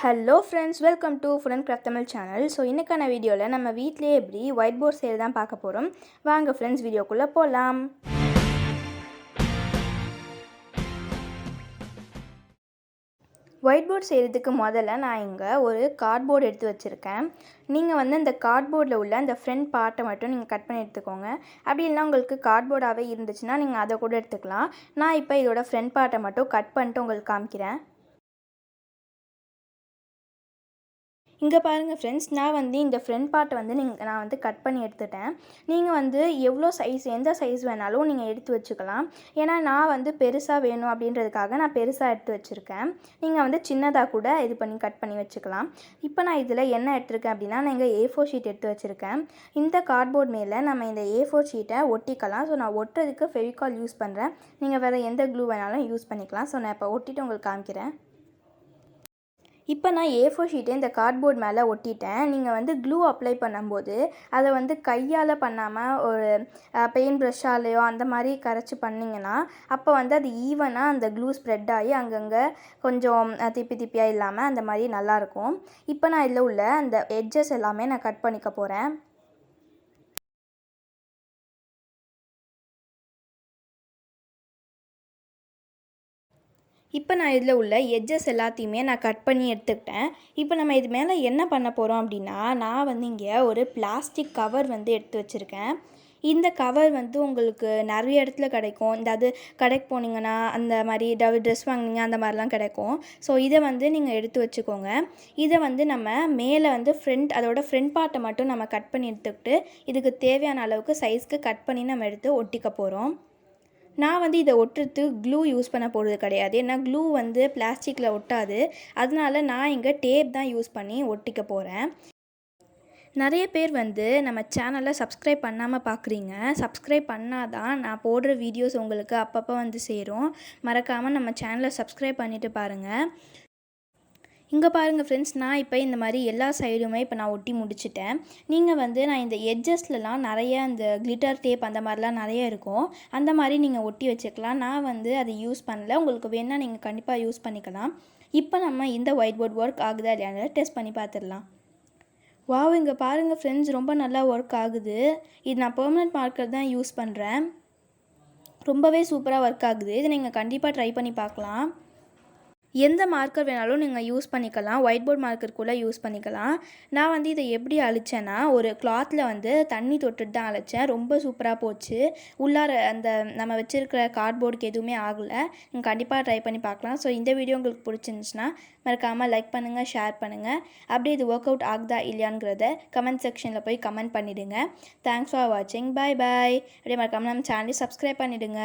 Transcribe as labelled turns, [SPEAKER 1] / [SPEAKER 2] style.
[SPEAKER 1] Hello friends, welcome to food and craft Tamil channel. So இன்றைக்கான வீடியோவில் நம்ம வீட்டிலே எப்படி ஒயிட் போர்ட் செய்கிறது தான் பார்க்க போகிறோம். வாங்க ஃப்ரெண்ட்ஸ், வீடியோக்குள்ளே போகலாம். ஒயிட் போர்ட் செய்கிறதுக்கு முதல்ல நான் இங்கே ஒரு கார்ட்போர்டு எடுத்து வச்சுருக்கேன். நீங்கள் இந்த கார்ட்போர்டில் உள்ள அந்த ஃப்ரண்ட் பார்ட்டை மட்டும் நீங்கள் கட் பண்ணி எடுத்துக்கோங்க. அப்படி இல்லைனா உங்களுக்கு கார்ட்போர்டாகவே இருந்துச்சுன்னா நீங்கள் அதை கூட எடுத்துக்கலாம். நான் இப்போ இதோட ஃப்ரண்ட் பார்ட்டை மட்டும் கட் பண்ணிட்டு உங்களுக்கு காமிக்கிறேன். இங்கே பாருங்கள் ஃப்ரெண்ட்ஸ், நான் இந்த ஃப்ரண்ட் பார்ட்டை நான் கட் பண்ணி எடுத்துட்டேன். நீங்கள் எவ்வளோ சைஸ், எந்த சைஸ் வேணாலும் நீங்கள் எடுத்து வச்சுக்கலாம். ஏன்னா நான் பெருசாக வேணும் அப்படின்றதுக்காக நான் பெருசாக எடுத்து வச்சுருக்கேன். நீங்கள் சின்னதாக கூட இது பண்ணி கட் பண்ணி வச்சுக்கலாம். இப்போ நான் இதில் என்ன எடுத்துருக்கேன் அப்படின்னா, நான் இங்கே A4 ஷீட் எடுத்து வச்சுருக்கேன். இந்த கார்ட்போர்ட் மேலே நம்ம இந்த A4 ஷீட்டை ஒட்டிக்கலாம். ஸோ நான் ஒட்டுறதுக்கு ஃபெவிகால் யூஸ் பண்ணுறேன். நீங்கள் வேறு எந்த க்ளூ வேணாலும் யூஸ் பண்ணிக்கலாம். ஸோ நான் இப்போ ஒட்டிட்டு உங்களுக்கு காமிக்கிறேன். இப்போ நான் A4 ஷீட்டை இந்த கார்ட்போர்ட் மேலே ஒட்டிட்டேன். நீங்கள் க்ளூ அப்ளை பண்ணும்போது அதை கையால் பண்ணாமல் ஒரு பெயிண்ட் ப்ரஷ்ஷாலேயோ அந்த மாதிரி கரைச்சி பண்ணிங்கன்னா அப்போ அது ஈவனாக அந்த க்ளூ ஸ்ப்ரெட் ஆகி அங்கங்கே கொஞ்சம் திப்பியாக இல்லாமல் அந்த மாதிரி நல்லாயிருக்கும். இப்போ நான் இதில் உள்ள அந்த எட்ஜஸ் எல்லாமே நான் கட் பண்ணிக்க போகிறேன். இப்போ நான் இதில் உள்ள எட்ஜஸ் எல்லாத்தையுமே நான் கட் பண்ணி எடுத்துக்கிட்டேன். இப்போ நம்ம இது மேலே என்ன பண்ண போகிறோம் அப்படின்னா, நான் இங்கே ஒரு பிளாஸ்டிக் கவர் எடுத்து வச்சுருக்கேன். இந்த கவர் உங்களுக்கு நிறைய இடத்துல கிடைக்கும். அது கடைக்கு போனீங்கன்னா அந்த மாதிரி ட்ரெஸ் வாங்கினீங்க அந்த மாதிரிலாம் கிடைக்கும். ஸோ இதை நீங்கள் எடுத்து வச்சுக்கோங்க. இதை நம்ம மேலே அதோட ஃப்ரண்ட் பார்ட்டை மட்டும் நம்ம கட் பண்ணி எடுத்துக்கிட்டு இதுக்கு தேவையான அளவுக்கு சைஸ்க்கு கட் பண்ணி நம்ம எடுத்து ஒட்டிக்க போகிறோம். நான் இதை ஒட்டுறதுக்கு க்ளூ யூஸ் பண்ண போகிறது கிடையாது. ஏன்னா க்ளூ பிளாஸ்டிக்கில் ஒட்டாது. அதனால நான் இங்கே டேப் தான் யூஸ் பண்ணி ஒட்டிக்க போகிறேன். நிறைய பேர் நம்ம சேனலை சப்ஸ்கிரைப் பண்ணாமல் பார்க்குறீங்க. சப்ஸ்கிரைப் பண்ணால் தான் நான் போடுற வீடியோஸ் உங்களுக்கு அப்பப்போ சேரும். மறக்காமல் நம்ம சேனலை சப்ஸ்கிரைப் பண்ணிவிட்டு பாருங்கள். இங்கே பாருங்கள் ஃப்ரெண்ட்ஸ், நான் இப்போ இந்த மாதிரி எல்லா சைடுமே இப்போ நான் ஒட்டி முடிச்சிட்டேன். நீங்கள் நான் இந்த எட்ஜஸ்லலாம் நிறைய அந்த கிளிட்டர் டேப் அந்த மாதிரிலாம் நிறைய இருக்கும். அந்த மாதிரி நீங்கள் ஒட்டி வச்சுக்கலாம். நான் அதை யூஸ் பண்ணல. உங்களுக்கு வேணால் நீங்கள் கண்டிப்பாக யூஸ் பண்ணிக்கலாம். இப்போ நம்ம இந்த ஒயிட் போர்ட் ஒர்க் ஆகுதா இல்லையான்னு டெஸ்ட் பண்ணி பார்த்துடலாம். வாவ், இங்கே பாருங்கள் ஃப்ரெண்ட்ஸ், ரொம்ப நல்லா ஒர்க் ஆகுது. இது நான் பெர்மனெண்ட் மார்க்கர் தான் யூஸ் பண்ணுறேன். ரொம்பவே சூப்பராக ஒர்க் ஆகுது. இதை நீங்கள் கண்டிப்பாக ட்ரை பண்ணி பார்க்கலாம். எந்த மார்க்கர் வேணாலும் நீங்கள் யூஸ் பண்ணிக்கலாம். ஒயிட் போர்ட் மார்க்கர் கூட யூஸ் பண்ணிக்கலாம். நான் இதை எப்படி அழிச்சேன்னா, ஒரு கிளாத்தில் தண்ணி தொட்டுட்டு தான் அழைச்சேன். ரொம்ப சூப்பராக போச்சு. உள்ளார அந்த நம்ம வச்சுருக்கிற கார்ட்போர்டுக்கு எதுவுமே ஆகலை. நீங்கள் கண்டிப்பாக ட்ரை பண்ணி பார்க்கலாம். ஸோ இந்த வீடியோ உங்களுக்கு பிடிச்சிருந்துச்சுன்னா மறக்காமல் லைக் பண்ணுங்கள், ஷேர் பண்ணுங்கள். அப்படியே இது ஒர்க் அவுட் ஆகுதா இல்லையாங்கிறத கமெண்ட் செக்ஷனில் போய் கமெண்ட் பண்ணிவிடுங்க. தேங்க்ஸ் ஃபார் வாட்சிங். பாய் பாய். அப்படியே மறக்காமல் நம்ம சேனலை சப்ஸ்கிரைப் பண்ணிவிடுங்க.